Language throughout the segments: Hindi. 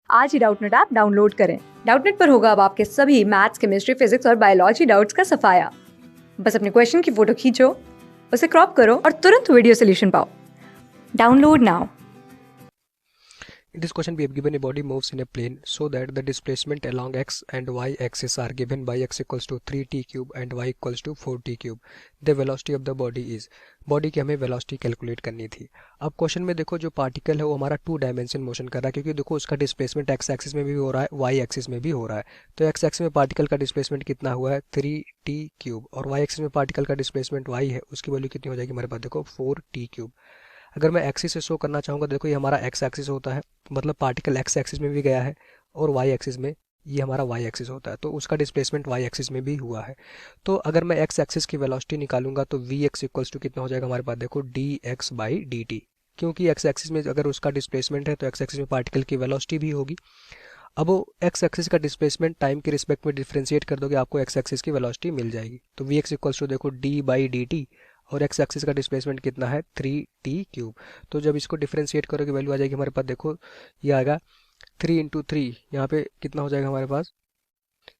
आज ही डाउटनेट ऐप डाउनलोड करें। डाउटनेट पर होगा अब आपके सभी मैथ्स, केमिस्ट्री, फिजिक्स और बायोलॉजी डाउट्स का सफाया। बस अपने क्वेश्चन की फोटो खींचो, उसे क्रॉप करो और तुरंत वीडियो सोल्यूशन पाओ। Download now. In this question, we have given a body moves in a plane so that the displacement along x and y axis are given by x equals to 3t cube and y equals to 4t cube. The velocity of the body is. Body की हमें वेलोसिटी कैलकुलेट करनी थी। अब क्वेश्चन में देखो जो पार्टिकल है वो हमारा 2 डायमेंशन मोशन कर रहा है, क्योंकि देखो उसका डिस्प्लेसमेंट एक्स एक्सिस में भी हो रहा है, वाई एक्सिस में भी हो रहा है। तो एक्स एक्सिस में पार्टिकल का डिस्प्लेसमेंट कितना हुआ है 3t क्यूब, और वाई एक्सिस में पार्टिकल का डिस्प्लेसमेंट वाई है, उसकी वैल्यू कितनी हो जाएगी हमारे पास देखो 4t क्यूब। अगर मैं एक्सिस से शो करना चाहूँगा, देखो ये हमारा एक्स एक्सिस होता है, मतलब पार्टिकल एक्स एक्सिस में भी गया है, और वाई एक्सिस में ये हमारा वाई एक्सिस होता है, तो उसका डिस्प्लेसमेंट वाई एक्सिस में भी हुआ है। तो अगर मैं एक्स एक्सिस की वेलोसिटी निकालूंगा तो वी एक्स इक्वल्स टू कितना हो जाएगा हमारे पास देखो D x by D T, क्योंकि एक्स एक्सिस में अगर उसका डिस्प्लेसमेंट है तो एक्स एक्सिस में पार्टिकल की वेलोसिटी भी होगी। अब वो एक्स एक्सिस का डिस्प्लेसमेंट टाइम के रिस्पेक्ट में डिफरेंशिएट कर दोगे, आपको एक्स एक्सिस की वेलोसिटी मिल जाएगी। तो वी एक्स इक्वल्स टू देखो डी बाई डी टी, और एक्स एक्सिस का डिस्प्लेसमेंट कितना है 3t क्यूब। तो जब इसको डिफरेंशिएट करोगे वैल्यू आ जाएगी हमारे पास देखो, ये आएगा 3 × 3, यहाँ पे कितना हो जाएगा हमारे पास,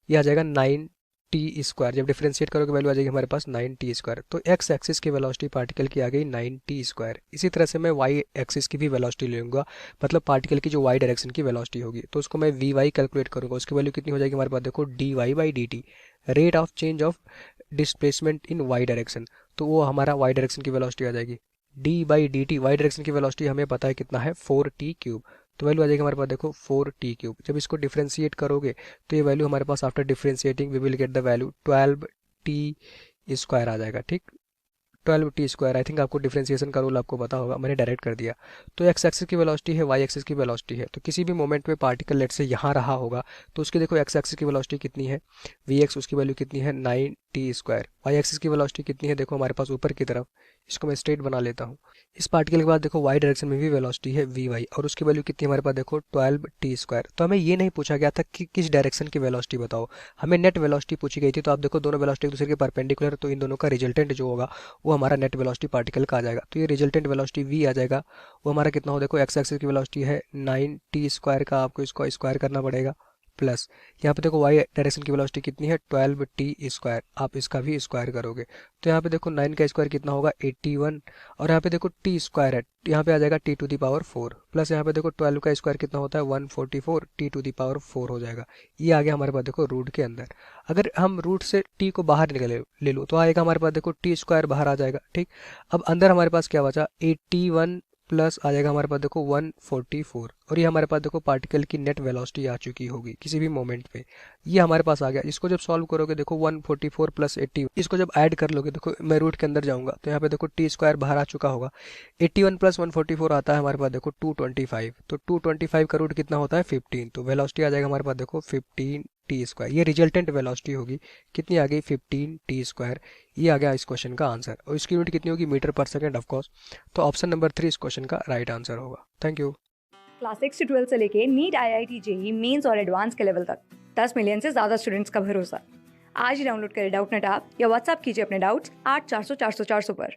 ये आ जाएगा 9t²। जब डिफरेंशिएट करोगे वैल्यू आ जाएगी हमारे पास 9t²। तो एक्स एक्सिस की वेलोसिटी पार्टिकल की आ गई 9t²। इसी तरह से मैं वाई एक्सिस की भी वेलोसिटी ले लूँगा, मतलब पार्टिकल की जो वाई डायरेक्शन की वेलोसिटी होगी, तो उसको मैं वी वाई कैलकुलेट करूँगा। उसकी वैल्यू कितनी हो जाएगी हमारे पास देखो D Y by D T, rate of change of displacement in Y direction. तो वो हमारा वाई डायरेक्शन की वेलोसिटी आ जाएगी D by D T. Y direction की वेलोसिटी हमें पता है कितना है 4t क्यूब, तो वैल्यू आ जाएगी हमारे पास देखो 4t क्यूब। जब इसको डिफरेंशिएट करोगे तो ये वैल्यू हमारे पास after differentiating we will get the value 12t² आ जाएगा। ठीक, 12t²। आई थिंक आपको डिफरेंशिएशन का रूल आपको पता होगा, मैंने डायरेक्ट कर दिया। तो एक्स एक्सिस की वेलोसिटी है, वाई एक्सिस की वेलोसिटी है, तो किसी भी मोमेंट में पार्टिकल लेट से यहाँ रहा होगा तो उसकी देखो एक्स एक्सिस की वेलोसिटी कितनी है वी एक्स, उसकी वैल्यू कितनी है 9t²। वाई एक्सिस की वेलोसिटी कितनी है देखो हमारे पास ऊपर की तरफ, इसको मैं स्ट्रेट बना लेता हूँ। इस पार्टिकल के बाद देखो वाई डायरेक्शन में भी वेलोसिटी है वी वाई, और उसकी वैल्यू कितनी है हमारे पास देखो 12t²। तो हमें ये नहीं पूछा गया था कि किस डायरेक्शन की वेलोसिटी बताओ, हमें नेट वेलोसिटी पूछी गई थी। तो आप देखो दोनों वेलोसिटी एक दूसरे के परपेंडिकुलर, तो इन दोनों का रिजल्टेंट जो होगा वो हमारा नेट वेलोसिटी पार्टिकल का आ जाएगा। तो ये रिजल्टेंट वेलोसिटी वी आ जाएगा, वो हमारा कितना हो देखो एक्स एक्सिस की वेलोसिटी है 9t² का, आपको इसको स्क्वायर करना पड़ेगा, प्लस यहाँ पे देखो वाई डायरेक्शन की वेलोसिटी कितनी है 12t², आप इसका भी स्क्वायर करोगे तो यहाँ पे देखो 9 का स्क्वायर कितना होगा 81, और यहाँ पे देखो t² है, यहाँ पे आ जाएगा t⁴, प्लस यहाँ पे देखो 12 का स्क्वायर कितना होता है 144, t⁴ हो जाएगा। ये आ गया हमारे पास देखो रूट के अंदर। अगर हम रूट से t को बाहर निकले ले लो तो आएगा हमारे पास देखो t² बाहर आ जाएगा। ठीक, अब अंदर हमारे पास क्या बचा 81 प्लस आ जाएगा हमारे पास देखो 144, और ये हमारे पास देखो पार्टिकल की नेट वेलोसिटी आ चुकी होगी किसी भी मोमेंट पे, ये हमारे पास आ गया। इसको जब सॉल्व करोगे देखो 144 प्लस 80, इसको जब ऐड कर लोगे देखो मैं रूट के अंदर जाऊंगा तो यहाँ पे देखो t² बाहर आ चुका होगा, 81 प्लस 144 आता है हमारे पास देखो 225, तो 225 का रूट कितना होता है 15, तो वेलोसिटी आ जाएगा हमारे पास देखो 15t²। ये रिजल्टेंट वेलोसिटी होगी, कितनी आ गई 15t²। ये आ गया इस क्वेश्चन का आंसर, और इसकी यूनिट कितनी होगी मीटर पर सेकेंड ऑफकोर्स। तो ऑप्शन नंबर 3 इस क्वेश्चन का राइट आंसर होगा। Thank you. क्लास 6 से 12 से लेके नीट, IIT, जेई मेंस और एडवांस के लेवल तक 10 मिलियन से ज्यादा स्टूडेंट्स का भरोसा। आज ही डाउनलोड करें डाउटनेट ऐप या व्हाट्सएप कीजिए अपने डाउट्स 8400 400 400 पर।